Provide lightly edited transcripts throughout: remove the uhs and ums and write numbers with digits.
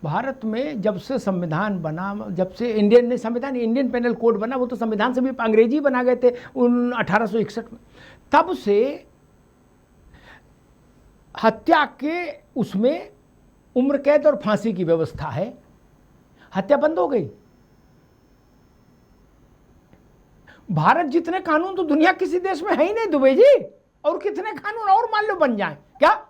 भारत में जब से संविधान बना, जब से इंडियन पेनल कोड बना, वो तो संविधान से भी अंग्रेजी बना गए थे उन 1861 में, तब से हत्या के उसमें उम्र कैद और फांसी की व्यवस्था है। हत्या बंद हो गई। भारत जितने कानून तो दुनिया किसी देश में है ही नहीं दुबे जी, और कितने कानून और मान लो बन जाएं क्या?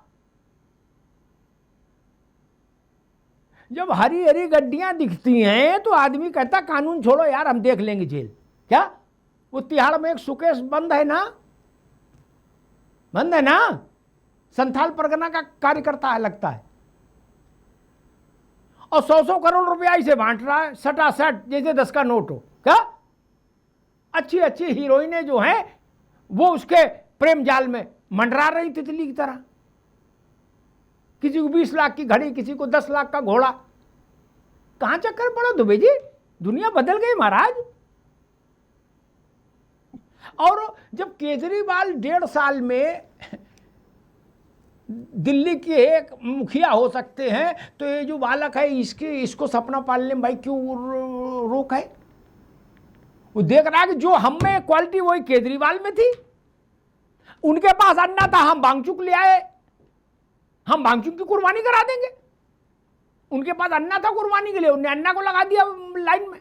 जब हरी हरी गड्डियां दिखती हैं तो आदमी कहता कानून छोड़ो यार, हम देख लेंगे जेल। क्या वो तिहाड़ में एक सुकेश बंद है ना, संथाल परगना का कार्यकर्ता है लगता है, और 100 करोड़ रुपया इसे बांट रहा है सटा सट, जैसे 10 का नोट हो। क्या अच्छी अच्छी हीरोइनें जो हैं वो उसके प्रेम जाल में मंडरा रही तितली की तरह। किसी को 20 लाख की घड़ी, किसी को 10 लाख का घोड़ा। कहां चक्कर पड़ो दुबे जी, दुनिया बदल गई महाराज। और जब केजरीवाल 1.5 साल में दिल्ली के एक मुखिया हो सकते हैं, तो ये जो बालक है इसको सपना पालने में भाई क्यों रोक है? वो देख रहा है कि जो हम में क्वालिटी वही केजरीवाल में थी। उनके पास अन्ना था, हम बांगचुक ले आए, हम बांगचुक की कुर्बानी करा देंगे। उनके पास अन्ना था कुर्बानी के लिए, उन्हें अन्ना को लगा दिया लाइन में।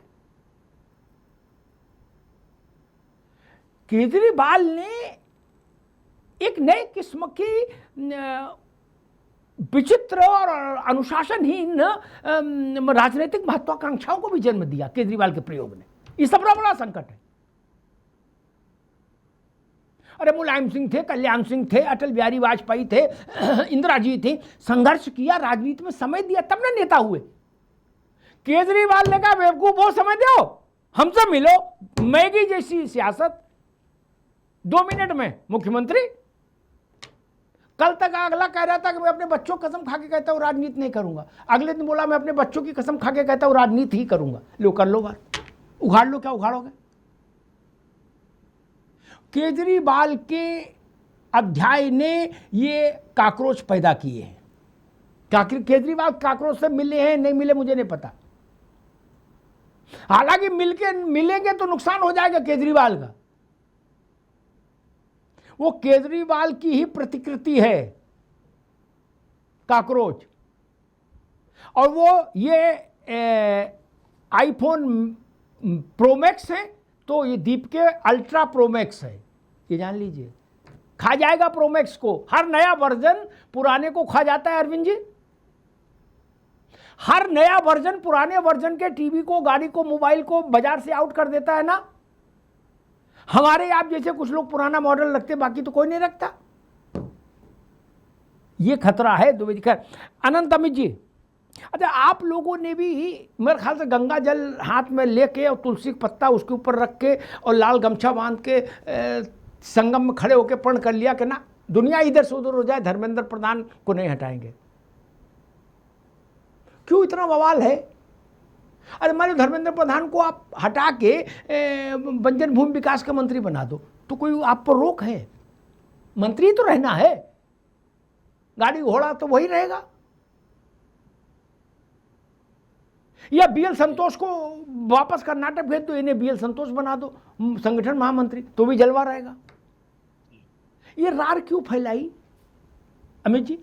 केजरीवाल ने एक नए किस्म की विचित्र और अनुशासनहीन राजनीतिक महत्वाकांक्षाओं को भी जन्म दिया केजरीवाल के प्रयोग ने। ये सब बड़ा संकट है। अरे मुलायम सिंह थे, कल्याण सिंह थे, अटल बिहारी वाजपेयी थे, इंदिरा जी थी, संघर्ष किया, राजनीति में समय दिया, तब ना नेता हुए। केजरीवाल ने कहा बेवकूफ हो, समय दो, हमसे मिलो, मैगी जैसी सियासत, 2 मिनट में मुख्यमंत्री। कल तक अगला कह रहा था कि मैं अपने बच्चों की कसम खा के कहता हूं राजनीति नहीं करूंगा, अगले दिन बोला मैं अपने बच्चों की कसम खा के कहता हूं राजनीति ही करूंगा। लो कर लो बात, उखाड़ लो, क्या उखाड़ोगे? केजरीवाल के अध्याय ने ये काकरोच पैदा किए हैं। केजरीवाल काकरोच से मिले हैं नहीं मिले मुझे नहीं पता, हालांकि मिलेंगे तो नुकसान हो जाएगा केजरीवाल का। वो केजरीवाल की ही प्रतिकृति है काकरोच। और वो ये आईफोन प्रोमैक्स है, तो ये दीप के अल्ट्रा प्रोमैक्स है, ये जान लीजिए। खा जाएगा प्रोमैक्स को। हर नया वर्जन पुराने को खा जाता है अरविंद जी। हर नया वर्जन पुराने वर्जन के टीवी को, गाड़ी को, मोबाइल को बाजार से आउट कर देता है ना। हमारे आप जैसे कुछ लोग पुराना मॉडल रखते, बाकी तो कोई नहीं रखता। ये खतरा है दुबे जी। खैर, अनंत अमित जी, अच्छा आप लोगों ने भी मेरे ख्याल से गंगा जल हाथ में लेके और तुलसी का पत्ता उसके ऊपर रख के और लाल गमछा बांध के संगम में खड़े होकर प्रण कर लिया कि ना दुनिया इधर से उधर हो जाए, धर्मेंद्र प्रधान को नहीं हटाएंगे। क्यों इतना बवाल है? अरे मान लो धर्मेंद्र प्रधान को आप हटा के बंजर भूमि विकास का मंत्री बना दो, तो कोई आप पर रोक है? मंत्री तो रहना है, गाड़ी घोड़ा तो वही रहेगा। या बीएल संतोष को वापस कर्नाटक भेज दो, इन्हें बीएल संतोष बना दो संगठन महामंत्री, तो भी जलवा रहेगा। ये रार क्यों फैलाई अमित जी?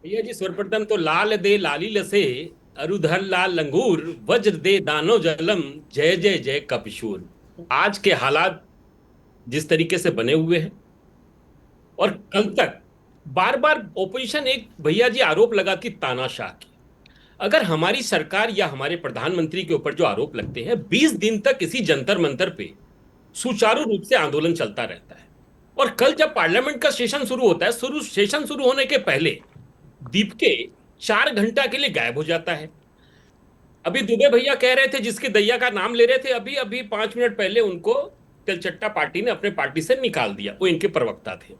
भैया जी, सर्वप्रथम तो लाल दे लाली लसे अरुधर लाल लंगूर, वज्र दे दानो जलम, जय जय जय कपिशूर। आज के हालात जिस तरीके से बने हुए हैं, और कल तक बार बार ओपोजिशन एक भैया जी आरोप लगाती तानाशाह की। अगर हमारी सरकार या हमारे प्रधानमंत्री के ऊपर जो आरोप लगते हैं, 20 दिन तक इसी जंतर मंतर पे सुचारू रूप से आंदोलन चलता रहता है, और कल जब पार्लियामेंट का सेशन शुरू होता है, सेशन शुरू होने के पहले दीपके 4 घंटा के लिए गायब हो जाता है। अभी दुबे भैया कह रहे थे, जिसके दैया का नाम ले रहे थे, अभी अभी 5 मिनट पहले उनको तेलचट्टा पार्टी ने अपने पार्टी से निकाल दिया, वो इनके प्रवक्ता थे।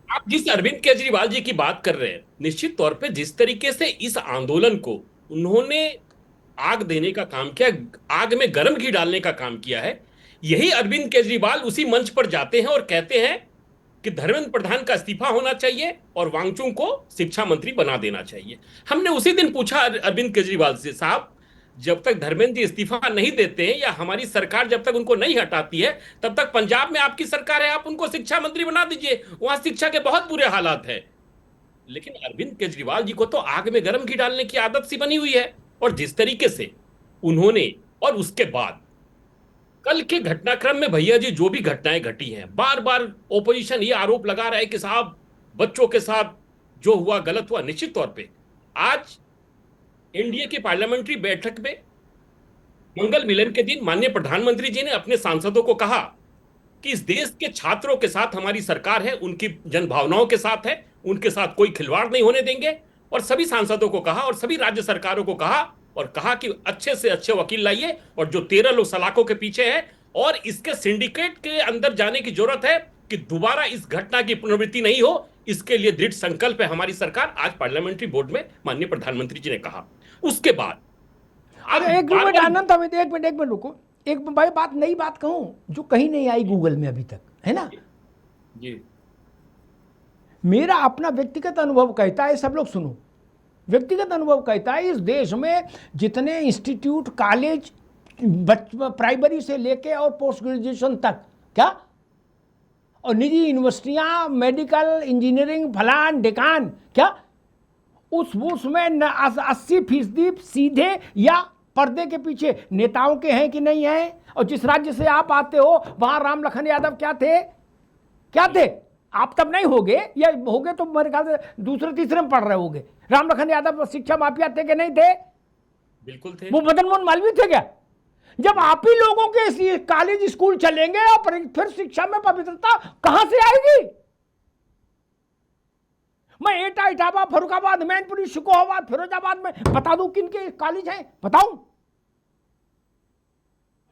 आप जिस अरविंद केजरीवाल जी की बात कर रहे हैं, निश्चित तौर पे जिस तरीके से इस आंदोलन को उन्होंने आग देने का काम किया, आग में गर्म घी डालने का काम किया है, यही अरविंद केजरीवाल उसी मंच पर जाते हैं और कहते हैं कि धर्मेंद्र प्रधान का इस्तीफा होना चाहिए और वांगचुक को शिक्षा मंत्री बना देना चाहिए। हमने उसी दिन पूछा अरविंद केजरीवाल से, साहब जब तक धर्मेंद्र जी इस्तीफा नहीं देते हैं या हमारी सरकार जब तक उनको नहीं हटाती है तब तक पंजाब में आपकी सरकार है, आप उनको शिक्षा मंत्री बना दीजिए, वहां शिक्षा के बहुत बुरे हालात है। लेकिन अरविंद केजरीवाल जी को तो आग में गर्म घी डालने की आदत सी बनी हुई है। और जिस तरीके से उन्होंने, और उसके बाद कल के घटनाक्रम में भैया जी जो भी घटनाएं घटी हैं, बार बार ओपोजिशन ये आरोप लगा रहा है कि साहब बच्चों के साथ जो हुआ गलत हुआ। निश्चित तौर पे आज एनडीए की पार्लियामेंट्री बैठक में मंगल मिलन के दिन माननीय प्रधानमंत्री जी ने अपने सांसदों को कहा कि इस देश के छात्रों के साथ हमारी सरकार है, उनकी जनभावनाओं के साथ है, उनके साथ कोई खिलवाड़ नहीं होने देंगे। और सभी सांसदों को कहा और सभी राज्य सरकारों को कहा, और कहा कि अच्छे से अच्छे वकील लाइए, और जो 13 लोग सलाखों के पीछे हैं और इसके सिंडिकेट के अंदर जाने की जरूरत है कि दोबारा इस घटना की पुनरावृत्ति नहीं हो, इसके लिए दृढ़ संकल्प है हमारी सरकार। आज पार्लियामेंट्री बोर्ड में माननीय प्रधानमंत्री जी ने कहा। उसके बाद एक मिनट आनंद, हमें एक मिनट रुको, एक भाई बात, नई बात कहूं जो कहीं नहीं आई गूगल में अभी तक, है ना जी। मेरा अपना व्यक्तिगत अनुभव कहता है, सब लोग सुनो, व्यक्तिगत अनुभव कहता है इस देश में जितने इंस्टीट्यूट, कॉलेज, प्राइमरी से लेके और पोस्ट ग्रेजुएशन तक, क्या, और निजी यूनिवर्सिटियां, मेडिकल, इंजीनियरिंग, फलान डेकान, क्या, उसमें 80% सीधे या पर्दे के पीछे नेताओं के हैं कि नहीं हैं। और जिस राज्य से आप आते हो वहां राम लखन यादव क्या थे? आप तब नहीं होगे, या होगे तो मेरे ख्याल से दूसरे तीसरे में पढ़ रहे होगे। राम लखन यादव शिक्षा माफिया थे कि नहीं थे? बिल्कुल थे। वो मदन मोहन मालवीय थे क्या? जब आप ही लोगों के कॉलेज स्कूल चलेंगे और फिर शिक्षा में पवित्रता कहां से आएगी? मैं एटा, इटावा, फरुखाबाद, मैनपुरी, शिकोहाबाद, फिरोजाबाद में बता दूं किन के कॉलेज हैं, बताऊं?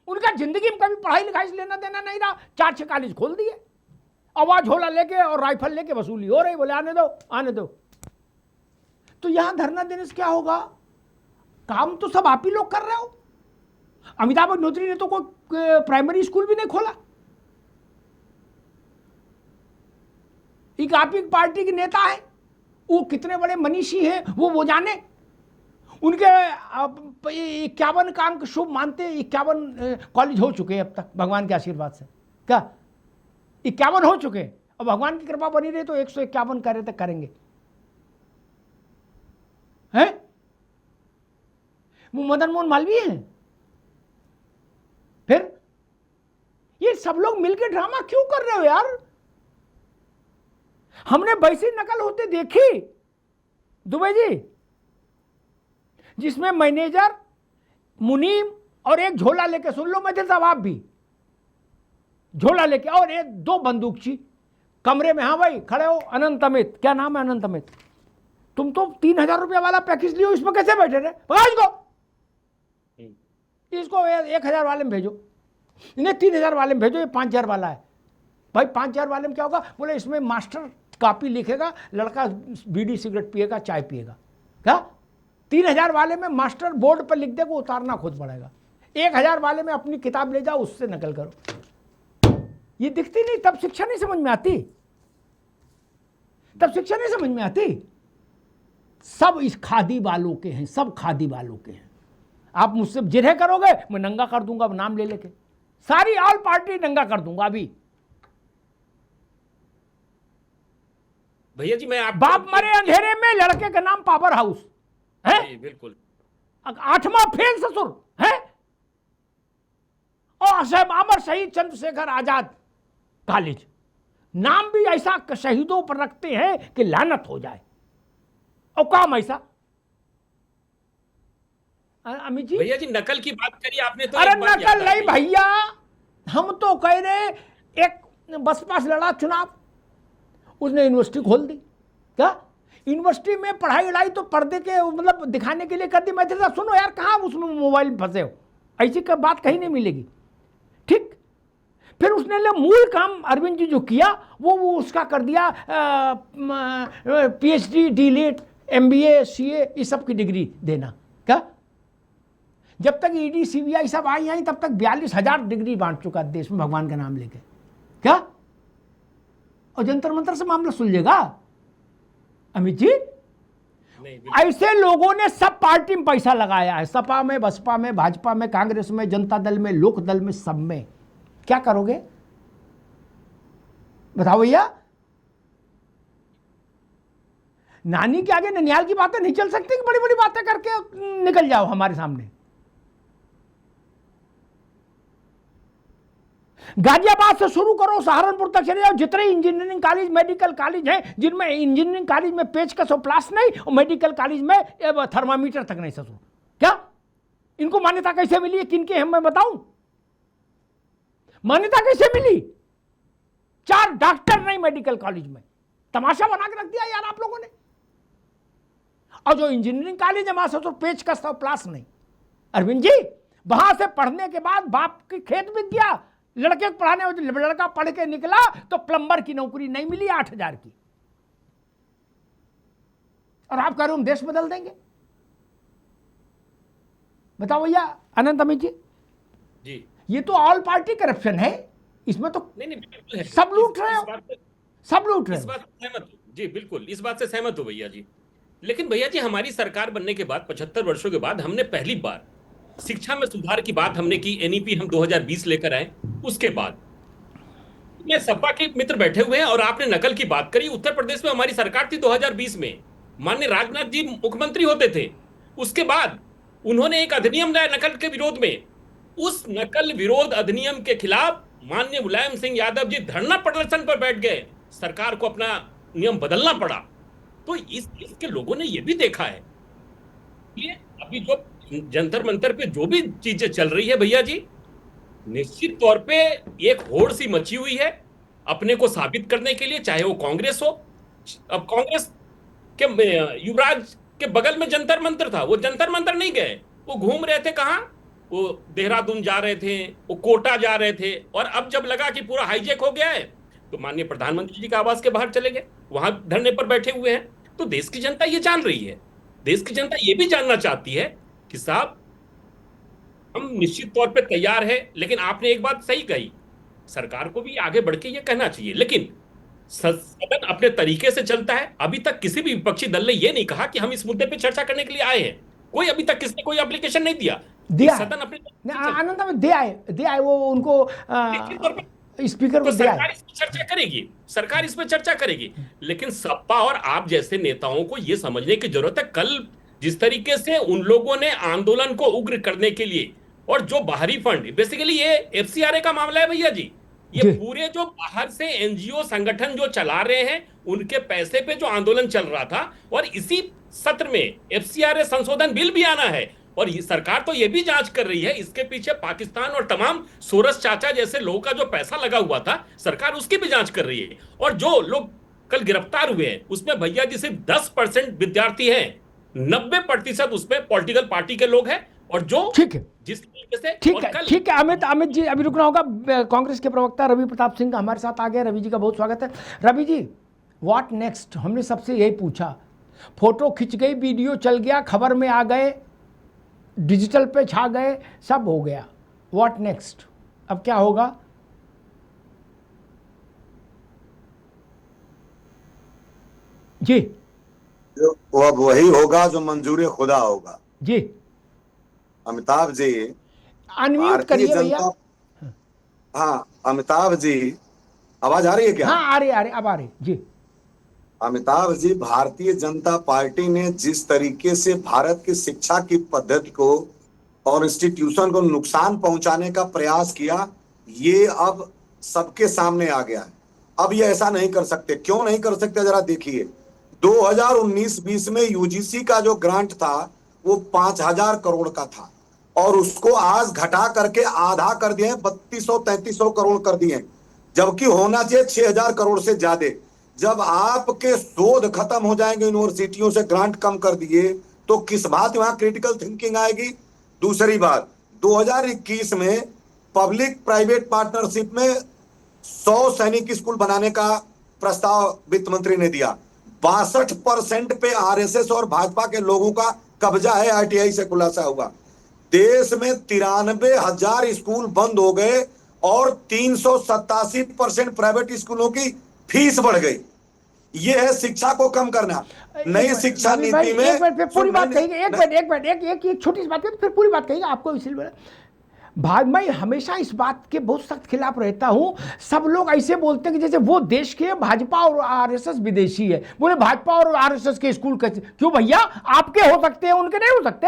उनका जिंदगी में कभी पढ़ाई लिखाई से लेना देना नहीं रहा, 4-6 कॉलेज खोल दिए, आवाज झोला लेके और राइफल लेके वसूली हो रही, बोले आने दो। तो यहां धरना देने से क्या होगा? काम तो सब आप ही लोग कर रहे हो। अमिताभ अग्निहोत्री ने तो कोई प्राइमरी स्कूल भी नहीं खोला। एक आप ही पार्टी के नेता है, वो कितने बड़े मनीषी हैं वो जाने। उनके 51 काम के शुभ मानते, 51 कॉलेज हो चुके हैं अब तक भगवान के आशीर्वाद से, क्या 51 हो चुके हैं, और भगवान की कृपा बनी रही तो 151 कार्य तक करेंगे, हैं? वो मदन मोहन मालवीय हैं। फिर ये सब लोग मिलकर ड्रामा क्यों कर रहे हो यार? हमने वैसी नकल होते देखी दुबे जी, जिसमें मैनेजर, मुनीम और एक झोला लेके, सुन लो मैथिल साहब आप भी, झोला लेके और एक 2 बंदूकची कमरे में। हाँ भाई खड़े हो, अनंत अमित, क्या नाम है अनंत अमित, तुम तो 3000 रुपया वाला पैकेज लियो, इसमें कैसे बैठे रहे? इसको 1000 वाले में भेजो, इन्हें 3000 वाले में भेजो, ये 5000 वाला है। भाई 5000 वाले में क्या होगा? बोले इसमें मास्टर कॉपी लिखेगा, लड़का बीड़ी सिगरेट पिएगा, चाय पिएगा, क्या? 3000 वाले में मास्टर बोर्ड पर लिख देगा, उतारना खुद पड़ेगा। 1000 वाले में अपनी किताब ले जाओ, उससे नकल करो। ये दिखती नहीं, तब शिक्षा नहीं समझ में आती, तब शिक्षा नहीं समझ में आती। सब इस खादी वालों के हैं, सब खादी वालों के हैं। आप मुझसे जिरह करोगे, मैं नंगा कर दूंगा नाम ले लेके, सारी ऑल पार्टी नंगा कर दूंगा अभी। भैया जी मैं आप, बाप मरे अंधेरे में, लड़के का नाम पावर हाउस है, बिल्कुल 8वां फेल ससुर है, और अमर शहीद चंद्रशेखर आजाद कॉलेज, नाम भी ऐसा शहीदों पर रखते हैं कि लानत हो जाए, और काम ऐसा। अमित जी, भैया जी नकल की बात करी आपने तो अरे एक बात नकल याद आ नहीं गई। भैया, हम तो कह रहे, एक बसपा से लड़ा चुनाव, उसने यूनिवर्सिटी खोल दी, क्या यूनिवर्सिटी में पढ़ाई वढ़ाई तो पर्दे के मतलब दिखाने के लिए कर दी। मैं तो सुनो यार, कहाँ उसमें मोबाइल में फंसे हो, ऐसी का बात कहीं नहीं मिलेगी, ठीक। फिर उसने ले मूल काम अरविंद जी जो किया वो उसका कर दिया, PhD, डीलिट, MBA, CA, इस सब की डिग्री देना, क्या? जब तक ED, CBI सब आई तब तक 42,000 डिग्री बांट चुका देश में भगवान का नाम लेके, क्या? और जंतर मंतर से मामला सुलझेगा अमित जी? नहीं, बिल्कुल। ऐसे लोगों ने सब पार्टी में पैसा लगाया है, सपा में, बसपा में, भाजपा में, कांग्रेस में, जनता दल में, लोक दल में, सब में। क्या करोगे बताओ भैया? नानी के आगे ननिहाल की बातें नहीं चल सकती कि बड़ी बड़ी बातें करके निकल जाओ हमारे सामने। गाजियाबाद से शुरू करो, सहारनपुर तक चले जाओ, जितने इंजीनियरिंग कॉलेज, मेडिकल कॉलेज हैं, जिनमें इंजीनियरिंग कॉलेज में पेचकस और प्लास नहीं, और मेडिकल कॉलेज में थर्मामीटर तक नहीं ससुर। क्या इनको मान्यता कैसे मिली है? किनके हम मैं बताऊं मान्यता कैसे मिली? 4 डॉक्टर नहीं मेडिकल कॉलेज में, तमाशा बना के रख दिया यार आप लोगों ने। और जो इंजीनियरिंग कॉलेज है वहां से तो पेचकस और प्लास नहीं। अरविंद जी, वहां से पढ़ने के बाद बाप के खेत बिक गया, लड़के को पढ़ाने, लड़का पढ़ के निकला तो प्लम्बर की नौकरी नहीं मिली 8,000 की, और आप कह रहे हो हम देश बदल देंगे? बताओ भैया अनंत अमित जी, जी ये तो ऑल पार्टी करप्शन है, इसमें तो नहीं नहीं बिल्कुल है। सब लूट रहे हो, सब लूट रहे इस हो। बात से सहमत हूं जी, बिल्कुल इस बात से सहमत हूं भैया जी। लेकिन भैया जी, हमारी सरकार बनने के बाद 75 वर्षों के बाद हमने पहली बार शिक्षा में सुधार की बात हमने की। एनईपी हम 2020 लेकर आए। उसके बाद ये सपा के मित्र बैठे हुए हैं और आपने नकल की बात करी। उत्तर प्रदेश में हमारी सरकार थी 2020 में, माननीय राजनाथ जी मुख्यमंत्री होते थे। उसके बाद उन्होंने एक अधिनियम लाया नकल के विरोध में। उस नकल विरोध अधिनियम के खिलाफ माननीय मुलायम सिंह यादव जी धरना प्रदर्शन पर बैठ गए, सरकार को अपना नियम बदलना पड़ा। तो इसके लोगों ने यह भी देखा है, ये अभी जो जंतर मंतर पे जो भी चीजें चल रही है भैया जी, निश्चित तौर पे एक होड़ सी मची हुई है अपने को साबित करने के लिए, चाहे वो कांग्रेस हो। अब कांग्रेस के युवराज के बगल में जंतर मंतर था, वो जंतर मंतर नहीं गए, वो घूम रहे थे कहां, वो देहरादून जा रहे थे, वो कोटा जा रहे थे। और अब जब लगा कि पूरा हाईजैक हो गया है तो माननीय प्रधानमंत्री जी के आवास के बाहर चले गए, वहां धरने पर बैठे हुए हैं। तो देश की जनता ये जान रही है, देश की जनता ये भी जानना चाहती है कि साहब हम निश्चित तौर पे तैयार है। लेकिन आपने एक बात सही कही, सरकार को भी आगे बढ़ के ये कहना चाहिए। लेकिन सदन अपने तरीके से चलता है। अभी तक किसी भी विपक्षी दल ने ये नहीं कहा कि हम इस मुद्दे पे चर्चा करने के लिए आए हैं। कोई अभी तक किसने कोई एप्लीकेशन नहीं दिया। सदन अपने आनंद में दे आए वो उनको स्पीकर को तो दिया। सरकार इस पर चर्चा करेगी, सरकार इस पर चर्चा करेगी। लेकिन सपा और आप जैसे नेताओं को यह समझने की जरूरत है, कल जिस तरीके से उन लोगों ने आंदोलन को उग्र करने के लिए, और जो बाहरी फंड, बेसिकली ये एफसीआरए का मामला है भैया जी, ये पूरे जो बाहर से एनजीओ संगठन जो चला रहे हैं उनके पैसे पे जो आंदोलन चल रहा था। और इसी सत्र में एफसीआरए संशोधन बिल भी आना है, और ये सरकार तो ये भी जांच कर रही है इसके पीछे पाकिस्तान और तमाम सोरस चाचा जैसे लोगों का जो पैसा लगा हुआ था, सरकार उसकी भी जांच कर रही है। और जो लोग कल गिरफ्तार हुए हैं उसमें भैया जी सिर्फ 10% विद्यार्थी हैं, 90% उसमें पॉलिटिकल पार्टी के लोग हैं। और जो ठीक है, जिस तरीके से ठीक है अमित जी, अभी रुकना होगा। कांग्रेस के प्रवक्ता रवि प्रताप सिंह हमारे साथ आ गए। रवि जी का बहुत स्वागत है। Ravi ji, what next? हमने सबसे यही पूछा, फोटो खिंच गई, वीडियो चल गया, खबर में आ गए, डिजिटल पे छा गए, सब हो गया, व्हाट नेक्स्ट? अब क्या होगा? जी, वो अब वही होगा जो मंजूरी खुदा होगा। जी, अमिताभ जी, अनम्यूट करिए भैया। हाँ अमिताभ जी, आवाज आ रही है क्या? हाँ आ रही अब आ रही जी। अमिताभ जी, भारतीय जनता पार्टी ने जिस तरीके से भारत की शिक्षा की पद्धति को और इंस्टीट्यूशन को नुकसान पहुंचाने का प्रयास किया, ये अब सबके सामने आ गया है। अब ये ऐसा नहीं कर सकते। क्यों नहीं कर सकते जरा देखिए, 2019-20 में यूजीसी का जो ग्रांट था वो 5,000 करोड़ का था, और उसको आज घटा करके आधा कर दिए, 3200-3300 करोड़ कर दिए, जबकि होना चाहिए 6,000 करोड़ से ज्यादा। जब आपके शोध खत्म हो जाएंगे, यूनिवर्सिटियों से ग्रांट कम कर दिए, तो किस बात वहां क्रिटिकल थिंकिंग आएगी? दूसरी बात, 2021 में पब्लिक प्राइवेट पार्टनरशिप में 100 सैनिक स्कूल बनाने का प्रस्ताव वित्त मंत्री ने दिया। 62% पे आरएसएस और भाजपा के लोगों का कब्जा है, आरटीआई से खुलासा हुआ। देश में 93,000 स्कूल बंद हो गए और 387% प्राइवेट स्कूलों की फीस बढ़ गई। ये है शिक्षा को कम करना। नई शिक्षा रवि भाई, नीति में एक मिनट फिर पूरी बात नहीं- कहेंगे, एक मिनट एक छोटी सी बात कहेंगे फिर पूरी बात कहेंगे आपको, इसलिए मैं हमेशा इस बात के बहुत सख्त खिलाफ रहता हूं। सब लोग ऐसे बोलते हैं कि जैसे वो देश के भाजपा और आरएसएस विदेशी है, बोले भाजपा और आरएसएस के स्कूल कैसे, क्यों भैया आपके हो सकते हैं उनके नहीं हो सकते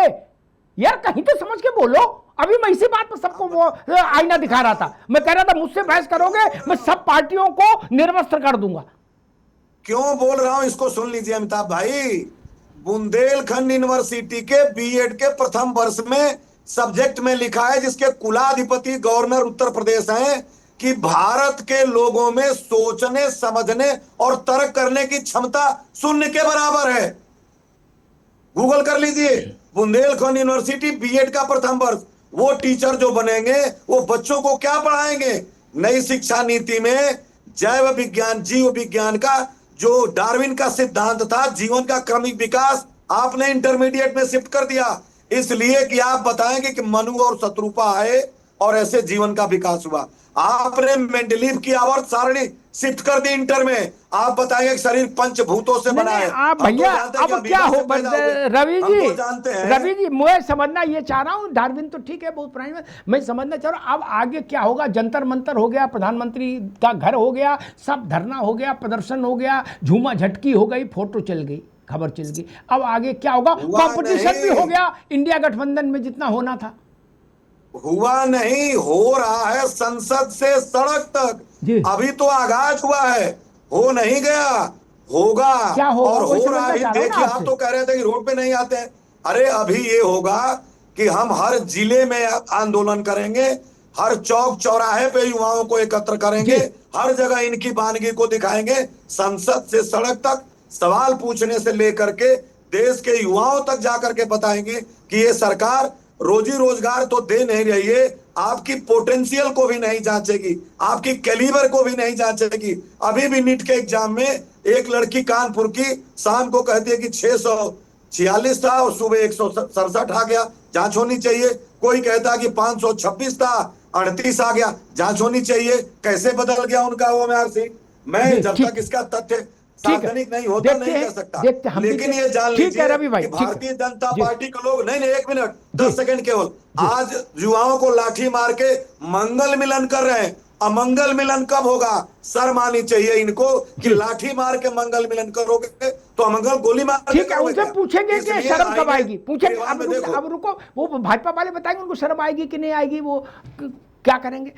यार, कहीं तो समझ के बोलो। अभी मैं इसी बात पर सबको वो आईना दिखा रहा था, मैं कह रहा था मुझसे बहस करोगे मैं सब पार्टियों को निर्वस्त्र कर दूंगा। क्यों बोल रहा हूं इसको सुन लीजिए अमिताभ भाई। बुंदेलखंड यूनिवर्सिटी के बीएड के प्रथम वर्ष में सब्जेक्ट में लिखा है, जिसके कुलाधिपति गवर्नर उत्तर प्रदेश हैं, कि भारत के लोगों में सोचने समझने और तर्क करने की क्षमता शून्य के बराबर है। गूगल कर लीजिए, बुंदेलखंड यूनिवर्सिटी बीएड का प्रथम वर्ष। वो टीचर जो बनेंगे वो बच्चों को क्या पढ़ाएंगे? नई शिक्षा नीति में जैव विज्ञान जीव विज्ञान का जो डार्विन का सिद्धांत था, जीवन का क्रमिक विकास, आपने इंटरमीडिएट में शिफ्ट कर दिया, इसलिए कि आप बताएंगे कि मनु और शत्रुपा आए और ऐसे जीवन का विकास हुआ। आपने मेंडलीव की आवर्त सारणी शिफ्ट कर दी इंटर में, आप बताएंगे कि शरीर पंचभूतों से बना है। आप हम तो भैया जानते हैं कि अब क्या अमीबा हो, से पैदा हुए। रवि हम जी तो जानते हैं। रवि जी मैं समझना ये चाह रहा हूँ, डार्विन तो ठीक है बहुत पुरानी बात, मैं समझना चाह रहा हूँ अब आगे क्या होगा। जंतर मंतर हो गया, प्रधानमंत्री का घर हो गया, सब धरना हो गया, प्रदर्शन हो गया, झूमा झटकी हो गई, फोटो चल गई, खबर चल गई। अब आगे क्या होगा? हुआ कंपटीशन भी नहीं। हो गया इंडिया गठबंधन में जितना होना था। हुआ नहीं, हो रहा है संसद से सड़क जी। तक। अभी तो आगाज हुआ है, हो नहीं गया, होगा। क्या होगा? और वही हो रहा समझना है। चाह रहा हूं ना देखिए, आप आपसे। तो कह रहे थे कि रोड पे नहीं आते हैं। अरे अभी ये होगा कि हम हर जिले में आंदोलन करेंगे, हर चौक चौराहे पे युवाओं को एकत्र करेंगे, जी। हर जगह इनकी वानगी को दिखाएंगे। संसद से सड़क तक सवाल पूछने से लेकर के देश के युवाओं तक जाकर के बताएंगे कि ये सरकार रोजी रोजगार तो दे नहीं रही है, आपकी पोटेंशियल को भी नहीं जांचेगी, आपकी कैलिबर को भी नहीं जांचेगी। अभी भी नीट के एग्जाम में एक लड़की कानपुर की शाम को कहती है कि 646 था और सुबह 167 आ गया, जांच होनी चाहिए। कोई कहता कि 526 था, 38 आ गया, जांच होनी चाहिए। कैसे बदल गया उनका वो मार्कशीट? मैं जी, जब ठीक। तक इसका तथ्य ठीक है, सार्वजनिक नहीं होता देखते नहीं हैं, कह सकता। देखते हम भी लेकिन देख- ये जान ठीक है लीजिए रवि भाई, कि ठीक है। भारतीय जनता जी। पार्टी के लोग नहीं, 1 मिनट 10 जी। सेकंड केवल, जी। आज युवाओं को लाठी मार के मंगल मिलन कर रहे हैं। अमंगल मिलन कब होगा? शर्म आनी चाहिए इनको कि जी। लाठी मार के मंगल मिलन करोगे तो अमंगल गोली मार के ठीक है, करोगे उनसे क्या? पूछेंगे कि इसलिए शर्म कब आईने आएगी, पूछेंगे। परिवार अब में रुको, देखो, अब रुको, वो भाजपा वाले बताएंगे उनको शर्म आएगी कि नहीं आएगी, वो क्या करेंगे।